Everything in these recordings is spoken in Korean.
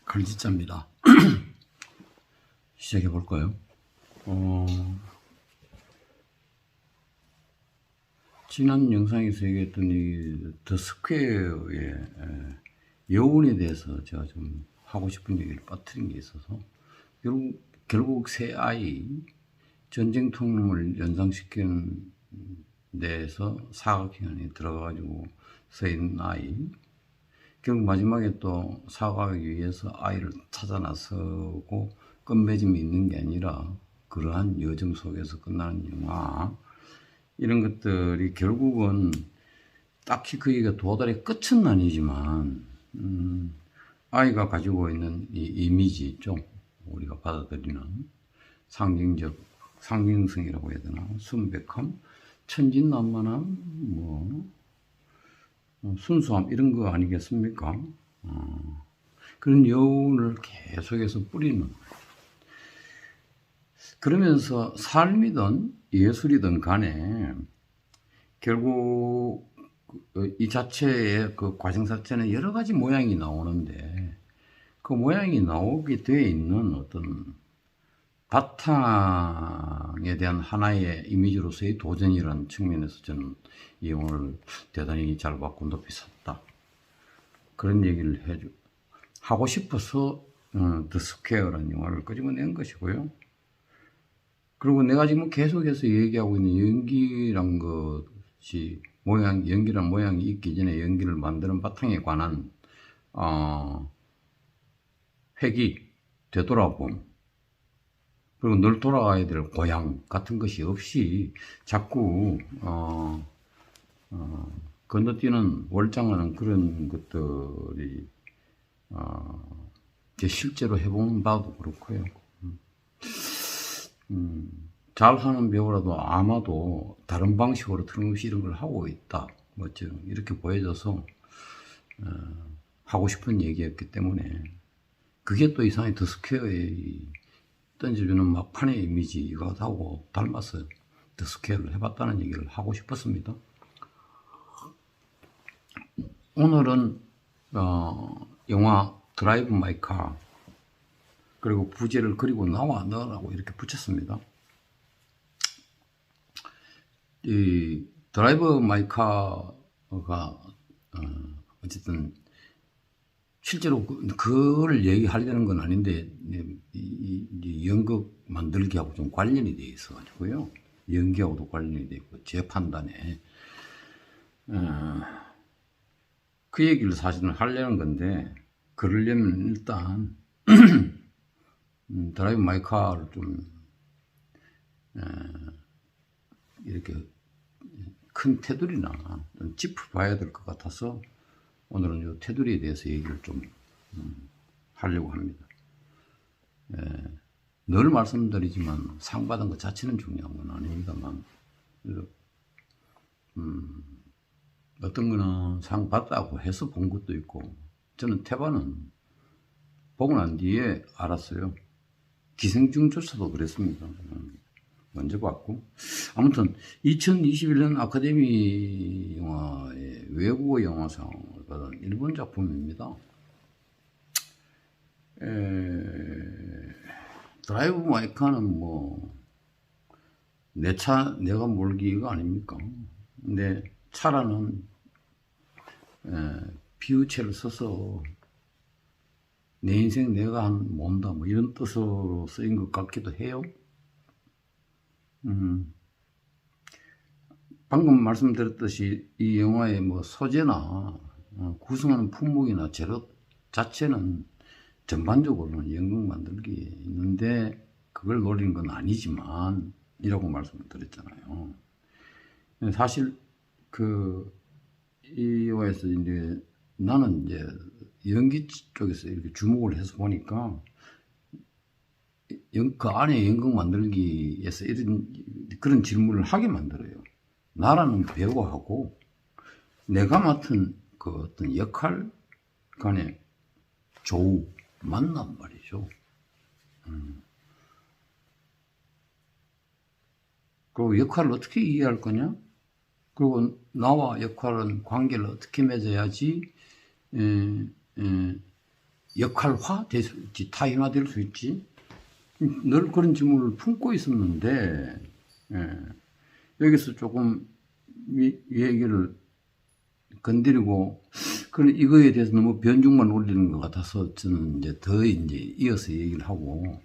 글짓자입니다. 시작해 볼까요? 지난 영상에서 얘기했던 이 더 스퀘어의 여운에 대해서 제가 좀 하고 싶은 얘기를 빠뜨린 게 있어서 결국 새 아이 전쟁통을 연상시키는 데에서 사각형에 들어가가지고 서 있는 아이, 결국 마지막에 또 사과하기 위해서 아이를 찾아 나서고 끝맺음이 있는 게 아니라 그러한 여정 속에서 끝나는 영화, 이런 것들이 결국은 딱히 그 얘기가 도달의 끝은 아니지만 아이가 가지고 있는 이 이미지 있죠, 우리가 받아들이는 상징성이라고 해야 되나, 순백함, 천진난만함, 순수함, 이런 거 아니겠습니까? 그런 여운을 계속해서 뿌리는, 그러면서 삶이든 예술이든 간에 결국 이 자체의 그 과정 자체는 여러 가지 모양이 나오는데, 그 모양이 나오게 되어 있는 어떤 바탕에 대한 하나의 이미지로서의 도전이라는 측면에서 저는 이 영화를 대단히 잘 봤고 높이 샀다, 그런 얘기를 하고 싶어서 더 스퀘어라는 영화를 끄집어낸 것이고요. 그리고 내가 지금 계속해서 얘기하고 있는 연기란 것이, 연기란 모양이 있기 전에 연기를 만드는 바탕에 관한 회귀, 되돌아봄, 그리고 늘 돌아가야 될 고향 같은 것이 없이 자꾸 건너뛰는, 월장하는 그런 것들이 실제로 해본 바도 그렇고요. 잘하는 배우라도 아마도 다른 방식으로 틀림없이 이런 걸 하고 있다, 이렇게 보여져서 하고 싶은 얘기였기 때문에, 그게 또 이상하게 더 스퀘어의 던져주는 막판의 이미지 이거하고 닮았어요. 더 스퀘어를 해봤다는 얘기를 하고 싶었습니다. 오늘은 영화 드라이브 마이 카, 그리고 부제를 그리고 나와 너라고 이렇게 붙였습니다. 이 드라이브 마이 카가 어쨌든 실제로 그걸 얘기하려는 건 아닌데, 이 연극 만들기하고 좀 관련이 돼 있어 가지고요, 연기하고도 관련이 돼 있고 제 판단에 그 얘기를 사실은 하려는 건데, 그러려면 일단 드라이브 마이 카를 좀 이렇게 큰 테두리나 짚어봐야 될 것 같아서 오늘은 이 테두리에 대해서 얘기를 좀 하려고 합니다. 늘 말씀드리지만 상 받은 것 자체는 중요한 건 아닙니다만, 어떤 거는 상 받았다고 해서 본 것도 있고, 저는 태반은 보고 난 뒤에 알았어요. 기생충조차도 그랬습니다. 먼저 봤고, 아무튼 2021년 아카데미 영화의 외국어 영화상을 받은 일본 작품입니다. 드라이브 마이 카는 내 차 내가 몰기가 아닙니까? 근데 차라는 비유체를 써서 내 인생 내가 몬다, 이런 뜻으로 쓰인 것 같기도 해요. 방금 말씀드렸듯이 이 영화의 소재나 구성하는 품목이나 재료 자체는 전반적으로는 연극 만들기에 있는데, 그걸 노리는 건 아니지만 이라고 말씀을 드렸잖아요. 사실 이 영화에서 이제 나는 이제 연기 쪽에서 이렇게 주목을 해서 보니까, 그 안에 연극 만들기에서 그런 질문을 하게 만들어요. 나라는 배우하고 내가 맡은 그 어떤 역할 간의 조우, 만남 말이죠. 그리고 역할을 어떻게 이해할 거냐? 그리고 나와 역할은 관계를 어떻게 맺어야지 역할화 될 수 있지, 타인화 될 수 있지. 늘 그런 질문을 품고 있었는데, 예, 여기서 조금 이 얘기를 건드리고, 그런 이거에 대해서 너무 변죽만 올리는 것 같아서 저는 이제 이어서 얘기를 하고,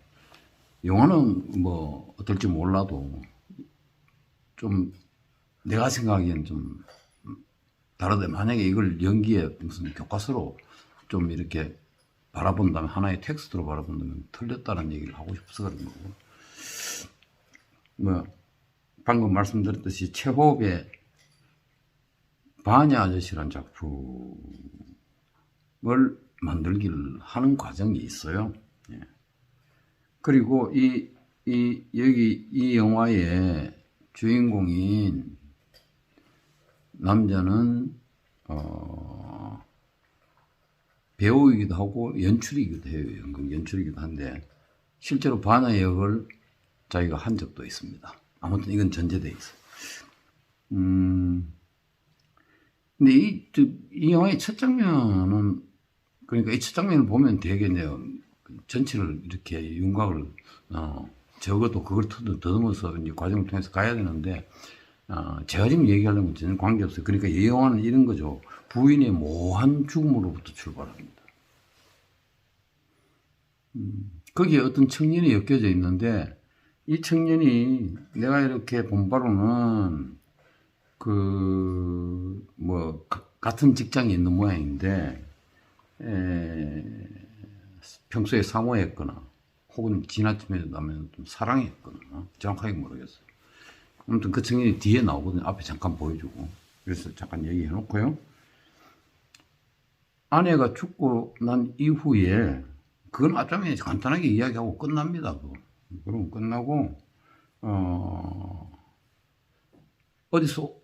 영화는 뭐 어떨지 몰라도 좀 내가 생각하기엔 좀 다르다. 만약에 이걸 연기에 무슨 교과서로 좀 이렇게 바라본다면, 하나의 텍스트로 바라본다면 틀렸다는 얘기를 하고 싶어서 그런 거고. 뭐 방금 말씀드렸듯이 체홉의 바냐 아저씨란 작품을 만들기를 하는 과정이 있어요. 예. 그리고 여기 이 영화의 주인공인 남자는 배우이기도 하고 연출이기도 해요. 연극 연출이기도 한데 실제로 바나 역을 자기가 한 적도 있습니다. 아무튼 이건 전제돼 있어요. 근데 이 영화의 첫 장면은, 그러니까 이 첫 장면을 보면 되게 전체를 이렇게 윤곽을 적어도 그걸 더듬어서 이제 과정을 통해서 가야 되는데, 제가 지금 얘기하려면 전혀 관계없어요. 그러니까 이 영화는 이런 거죠. 부인의 모한 죽음으로부터 출발합니다. 거기에 어떤 청년이 엮여져 있는데, 이 청년이 내가 이렇게 본 바로는 같은 직장에 있는 모양인데, 평소에 사모했거나 혹은 지나침에 나면 좀 사랑했거나 정확하게 모르겠어요. 아무튼 그 청년이 뒤에 나오거든요. 앞에 잠깐 보여주고. 그래서 잠깐 얘기해 놓고요. 아내가 죽고 난 이후에, 그건 앞장에 간단하게 이야기하고 끝납니다. 그럼 끝나고, 어디서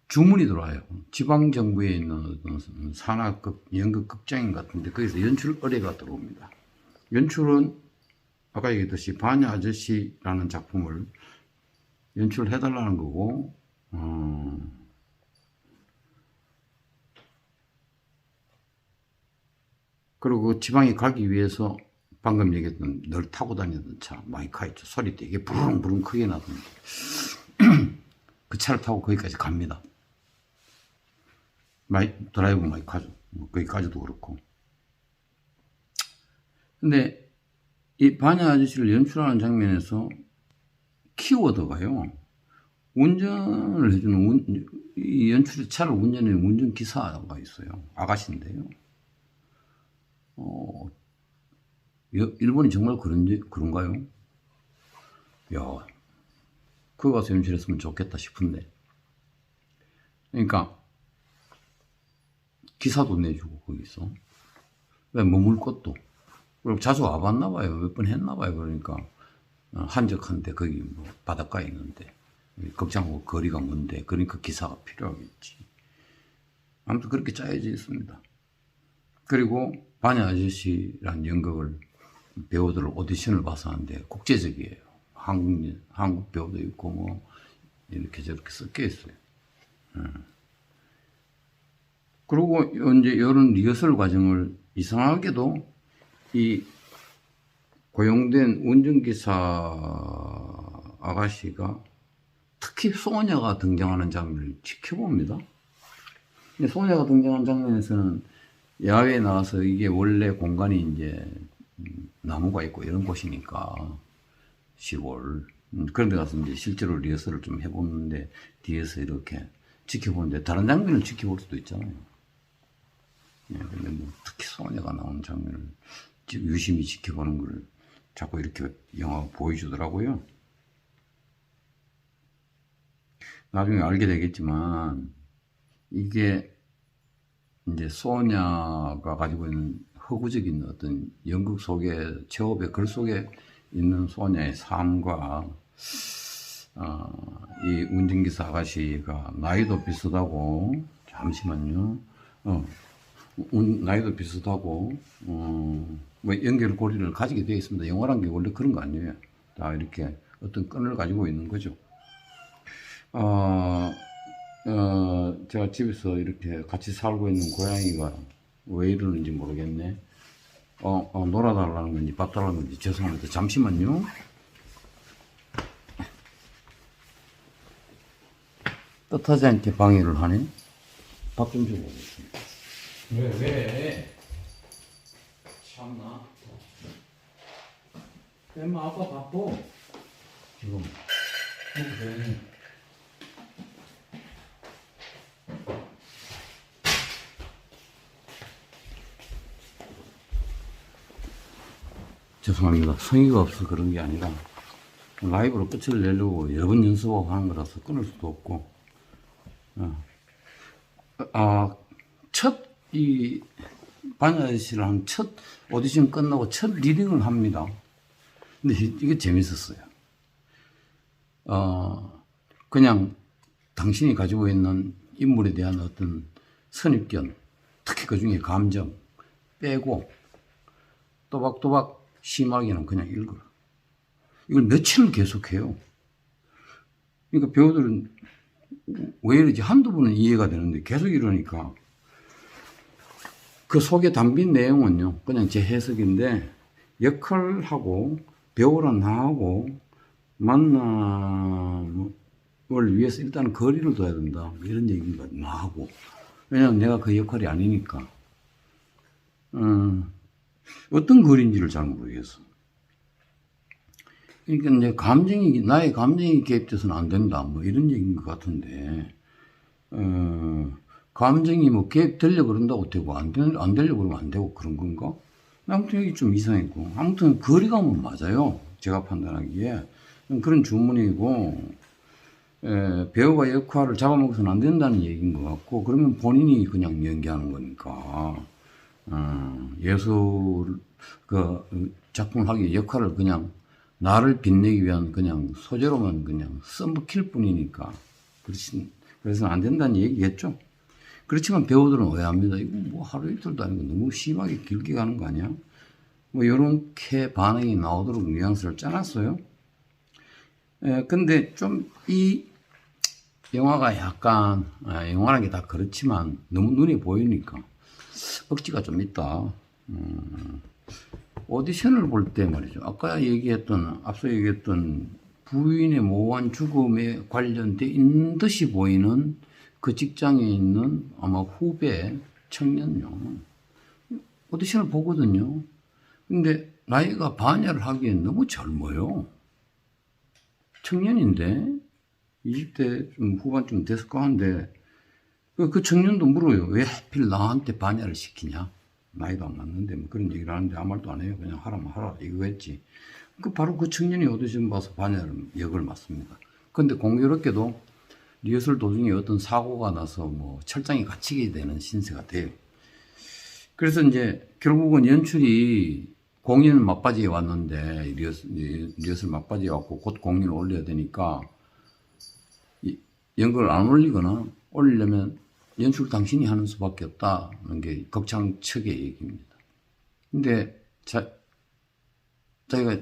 주문이 들어와요. 지방정부에 있는 어떤 산하급 연극 극장인 같은데, 거기서 연출 의뢰가 들어옵니다. 연출은 아까 얘기했듯이 바냐 아저씨라는 작품을 연출을 해달라는 거고, 그리고 지방에 가기 위해서 방금 얘기했던 늘 타고 다니던 차, 마이카 있죠. 소리 되게 부릉부릉 크게 나던데 그 차를 타고 거기까지 갑니다. 드라이브 마이카죠. 거기까지도 그렇고. 근데 이 바냐 아저씨를 연출하는 장면에서 키워드가요, 운전을 해주는 이 연출의 차를 운전하는 운전기사가 있어요. 아가씨인데요. 일본이 정말 그런가요? 야, 그거 가서 연출했으면 좋겠다 싶은데. 그러니까 기사도 내주고 거기서 왜 머물 것도, 그리고 자주 와봤나 봐요. 몇 번 했나 봐요. 그러니까 한적한데 거기 뭐 바닷가에 있는데 극장하고 거리가 먼데, 그러니까 기사가 필요하겠지. 아무튼 그렇게 짜여져 있습니다. 그리고 바냐 아저씨란 연극을 배우들을 오디션을 봐서 하는데 국제적이에요. 한국 배우도 있고 뭐 이렇게 저렇게 섞여 있어요. 그리고 이제 이런 리허설 과정을 이상하게도 이 고용된 운전기사 아가씨가 특히 소녀가 등장하는 장면을 지켜봅니다. 소녀가 등장하는 장면에서는 야외에 나와서, 이게 원래 공간이 이제 나무가 있고 이런 곳이니까 시골, 그런 데 가서 이제 실제로 리허설을 좀 해보는데, 뒤에서 이렇게 지켜보는데 다른 장면을 지켜볼 수도 있잖아요. 예, 근데 뭐 특히 소녀가 나오는 장면을 유심히 지켜보는 걸 자꾸 이렇게 영화가 보여주더라고요. 나중에 알게 되겠지만 이게 이제 소녀가 가지고 있는 허구적인 어떤 연극 속에, 체홉의 글 속에 있는 소녀의 삶과 이 운전기사 아가씨가 나이도 비슷하고, 잠시만요. 나이도 비슷하고, 뭐 연결고리를 가지게 되어 있습니다. 영화란 게 원래 그런 거 아니에요. 다 이렇게 어떤 끈을 가지고 있는 거죠. 제가 집에서 이렇게 같이 살고 있는 고양이가 왜 이러는지 모르겠네. 놀아달라는 건지 밥 달라는 건지 죄송합니다. 잠시만요. 뜻하지 않게 방해를 하네. 밥 좀 주고 오겠습니다. 왜? 참나. 엄마 아빠 바빠. 지금. 그래. 죄송합니다. 성의가 없어 그런 게 아니라 라이브로 끝을 내려고 여러 번 연습하고 하는 거라서 끊을 수도 없고 이 반야씨랑 첫 오디션 끝나고 첫 리딩을 합니다. 근데 이게 재밌었어요. 그냥 당신이 가지고 있는 인물에 대한 어떤 선입견, 특히 그 중에 감정 빼고 또박또박 심하게는 그냥 읽어라. 이걸 며칠을 계속해요. 그러니까 배우들은 왜 이러지? 한두 번은 이해가 되는데 계속 이러니까 그 속에 담긴 내용은요, 그냥 제 해석인데 역할하고 배우랑 나하고 만남을 위해서 일단 거리를 둬야 된다. 이런 얘기가 나하고. 왜냐면 내가 그 역할이 아니니까. 어떤 거리인지를 잘 모르겠어. 그러니까 이제 나의 감정이 개입돼서는 안 된다. 뭐 이런 얘기인 것 같은데, 감정이 뭐 개입되려고 그런다고 되고, 안 되려고 그러면 안 되고 그런 건가? 아무튼 여기 좀 이상했고. 아무튼 거리감은 맞아요. 제가 판단하기에. 그런 주문이고, 배우가 역할을 잡아먹어서는 안 된다는 얘기인 것 같고, 그러면 본인이 그냥 연기하는 거니까, 예술, 작품을 하기 역할을 그냥 나를 빛내기 위한 그냥 소재로만 그냥 써먹힐 뿐이니까. 그래서 안 된다는 얘기겠죠. 그렇지만 배우들은 오해합니다. 이거 뭐 하루 이틀도 아니고 너무 심하게 길게 가는 거 아니야? 뭐 요렇게 반응이 나오도록 뉘앙스를 짜놨어요. 근데 좀 이 영화가 약간, 영화라는 게 다 그렇지만 너무 눈에 보이니까 억지가 좀 있다. 오디션을 볼 때 말이죠. 앞서 얘기했던 부인의 모호한 죽음에 관련돼 있는 듯이 보이는 그 직장에 있는 아마 후배 청년요. 오디션을 보거든요. 근데 나이가 반야를 하기엔 너무 젊어요. 청년인데 20대 좀 후반쯤 됐을 거 한데 그 청년도 물어요. 왜 하필 나한테 반야를 시키냐? 나이도 안 맞는데 뭐 그런 얘기를 하는데 아무 말도 안 해요. 그냥 하라면 하라 이거겠지. 바로 그 청년이 오디션 봐서 반야를 역을 맡습니다. 근데 공교롭게도 리허설 도중에 어떤 사고가 나서 뭐 철장에 갇히게 되는 신세가 돼요. 그래서 이제 결국은 연출이 공연 막바지에 왔는데 리허설 막바지에 왔고 곧 공연을 올려야 되니까 연극을 안 올리거나 올리려면 연출 당신이 하는 수밖에 없다는 게 극장 측의 얘기입니다. 근데 자기가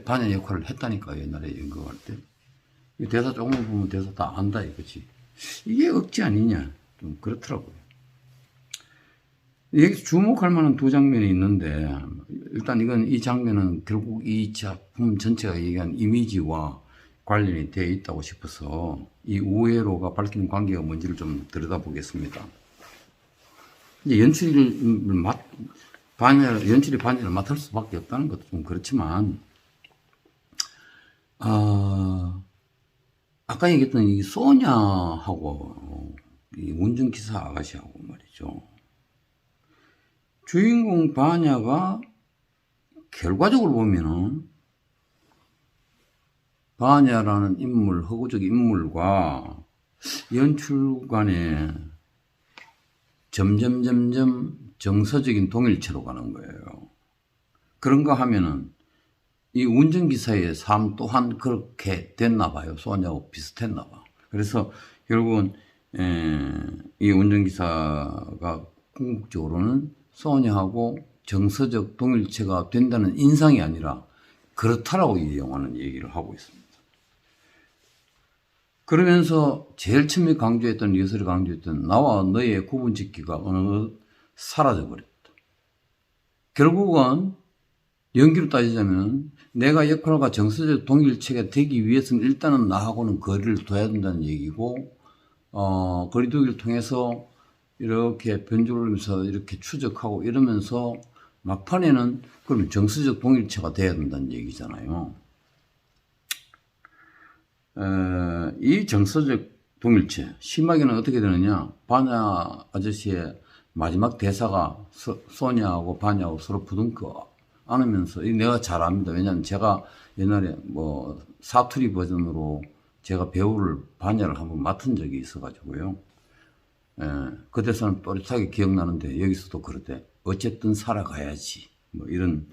반야 역할을 했다니까 옛날에 연극할 때. 대사 조금만 보면 대사 다 안다 이거지. 이게 억지 아니냐 좀 그렇더라고요. 여기서 주목할 만한 두 장면이 있는데 일단 이 장면은 결국 이 작품 전체가 얘기한 이미지와 관련이 되어 있다고 싶어서 이 우회로가 밝히는 관계가 뭔지를 좀 들여다보겠습니다. 이제 연출이 반야를 맡을 수밖에 없다는 것도 좀 그렇지만, 아까 얘기했던 이 소냐하고 이 운전기사 아가씨하고 말이죠. 주인공 반야가 결과적으로 보면은 반야라는 인물, 허구적 인물과 연출 간에 점점 정서적인 동일체로 가는 거예요. 그런가 하면은 이 운전기사의 삶 또한 그렇게 됐나 봐요. 소냐하고 비슷했나 봐. 그래서 결국은 이 운전기사가 궁극적으로는 소냐하고 정서적 동일체가 된다는 인상이 아니라 그렇다라고 이 영화는 얘기를 하고 있습니다. 그러면서 제일 처음에 리허설에 강조했던 나와 너의 구분짓기가 어느덧 사라져버렸다. 결국은 연기로 따지자면 내가 역할과 정서적 동일체가 되기 위해서는 일단은 나하고는 거리를 둬야 된다는 얘기고, 거리두기를 통해서 이렇게 변주를 하면서 이렇게 추적하고 이러면서 막판에는 그러면 정서적 동일체가 돼야 된다는 얘기잖아요. 이 정서적 동일체, 심하게는 어떻게 되느냐, 바냐 아저씨의 마지막 대사가 소냐하고 바냐하고 서로 부둥켜 안으면서, 내가 잘 압니다. 왜냐하면 제가 옛날에 뭐 사투리 버전으로 제가 배우를 바냐를 한번 맡은 적이 있어가지고요. 그 대사는 또렷하게 기억나는데, 여기서도 그러대. 어쨌든 살아가야지. 뭐 이런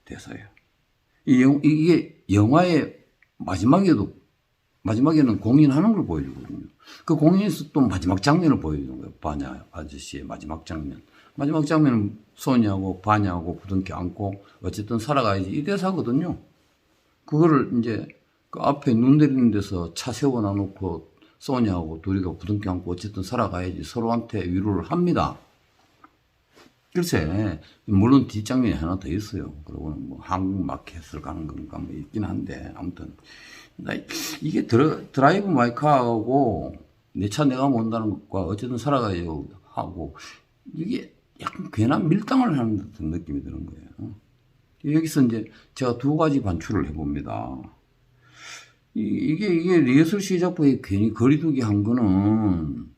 대사예요. 이게 영화의 마지막에는 공연하는 걸 보여주거든요. 그 공연에서 또 마지막 장면을 보여주는 거예요. 바냐 아저씨의 마지막 장면. 마지막 장면은 소냐하고 바냐하고 부둥켜 안고 어쨌든 살아가야지 이 대사거든요. 그거를 이제 그 앞에 눈 내리는 데서 차 세워놔놓고 소냐하고 둘이가 부둥켜 안고 어쨌든 살아가야지 서로한테 위로를 합니다. 글쎄, 물론 뒷장면이 하나 더 있어요. 그러고는 뭐 한국 마켓을 가는 건가 뭐 있긴 한데, 아무튼 이게 드라이브 마이 카하고 내 차 내가 몬다는 것과 어쨌든 살아가요 하고, 이게 약간 괜한 밀당을 하는 듯한 느낌이 드는 거예요. 여기서 이제 제가 두 가지 반출을 해봅니다. 이게 리허설 시작부에 괜히 거리두기 한 거는,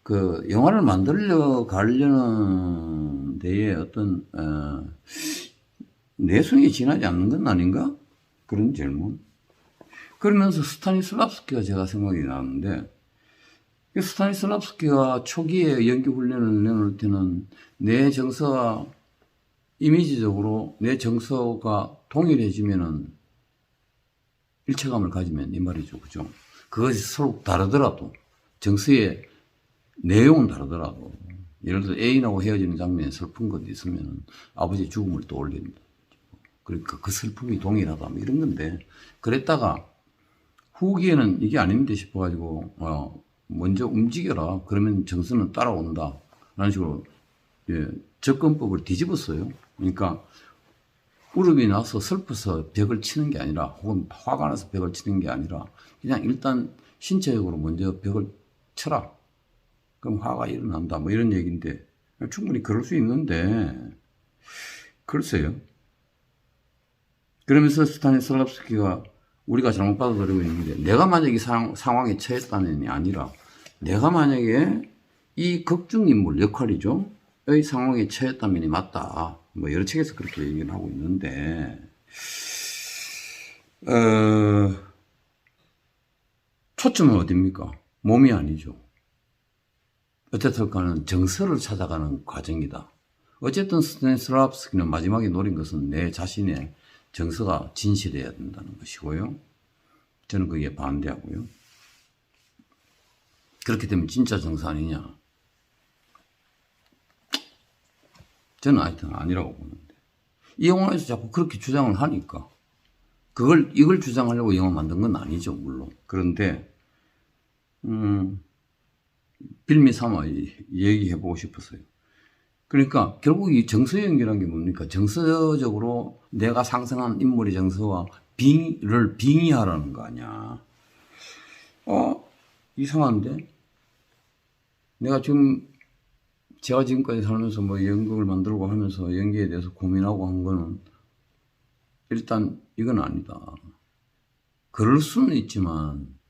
그 영화를 만들려 가려는 데에 어떤 내숭이 지나지 않는 건 아닌가? 그런 질문. 그러면서 스타니슬랍스키가 제가 생각이 나는데, 스타니슬랍스키가 초기에 연기 훈련을 내놓을 때는 내 정서가 이미지적으로 내 정서가 동일해지면은 일체감을 가지면 이 말이죠. 그죠? 그것이 서로 다르더라도, 정서의 내용은 다르더라도, 예를 들어 애인하고 헤어지는 장면에 슬픈 것도 있으면 아버지 죽음을 떠올린다. 그러니까 그 슬픔이 동일하다. 뭐 이런 건데, 그랬다가 후기에는 이게 아닌데 싶어가지고, 먼저 움직여라. 그러면 정서는 따라온다. 라는 식으로, 접근법을 뒤집었어요. 그러니까, 울음이 나서 슬퍼서 벽을 치는 게 아니라, 혹은 화가 나서 벽을 치는 게 아니라, 그냥 일단 신체적으로 먼저 벽을 쳐라. 그럼 화가 일어난다. 뭐 이런 얘기인데, 충분히 그럴 수 있는데, 글쎄요. 그러면서 스타니슬랍스키가 우리가 잘못 받아들이고 있는데, 내가 만약에 상황에 처했다는이 아니라, 내가 만약에 이 극중인물 역할이죠. 의 상황에 처했다면이 맞다. 뭐 여러 책에서 그렇게 얘기를 하고 있는데, 초점은 어딥니까? 몸이 아니죠. 어쨌든 간에 정서를 찾아가는 과정이다. 어쨌든 스타니슬랍스키는 마지막에 노린 것은 내 자신의 정서가 진실해야 된다는 것이고요. 저는 거기에 반대하고요. 그렇게 되면 진짜 정서 아니냐? 저는 하여튼 아니라고 보는데. 이 영화에서 자꾸 그렇게 주장을 하니까, 이걸 주장하려고 영화 만든 건 아니죠, 물론. 그런데, 빌미 삼아 얘기해보고 싶었어요. 그러니까 결국 이 정서 연기라는 게 뭡니까? 정서적으로 내가 상상한 인물의 정서와 를 빙의하라는 거 아니야. 이상한데? 제가 지금까지 살면서 뭐 연극을 만들고 하면서 연기에 대해서 고민하고 한 거는 일단 이건 아니다. 그럴 수는 있지만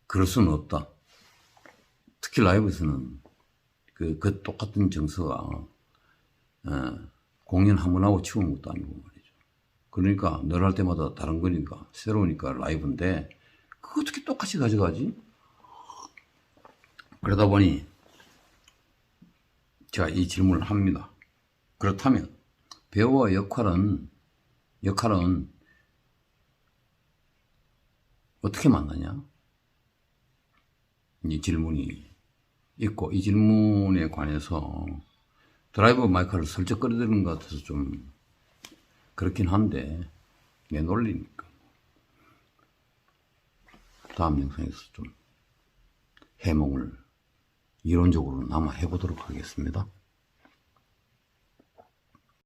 그럴 수는 없다. 특히 라이브에서는 그 똑같은 정서가 공연 한 번 하고 치우는 것도 아니고 말이죠. 그러니까 늘 할 때마다 다른 거니까, 새로우니까 라이브인데 그거 어떻게 똑같이 가져가지? 그러다 보니 제가 이 질문을 합니다. 그렇다면 배우와 역할은 어떻게 만나냐? 이 질문이 있고, 이 질문에 관해서 드라이브 마이크를 슬쩍 끌어들이는 것 같아서 좀 그렇긴 한데, 내 논리니까. 다음 영상에서 좀 해몽을 이론적으로 남아 해보도록 하겠습니다.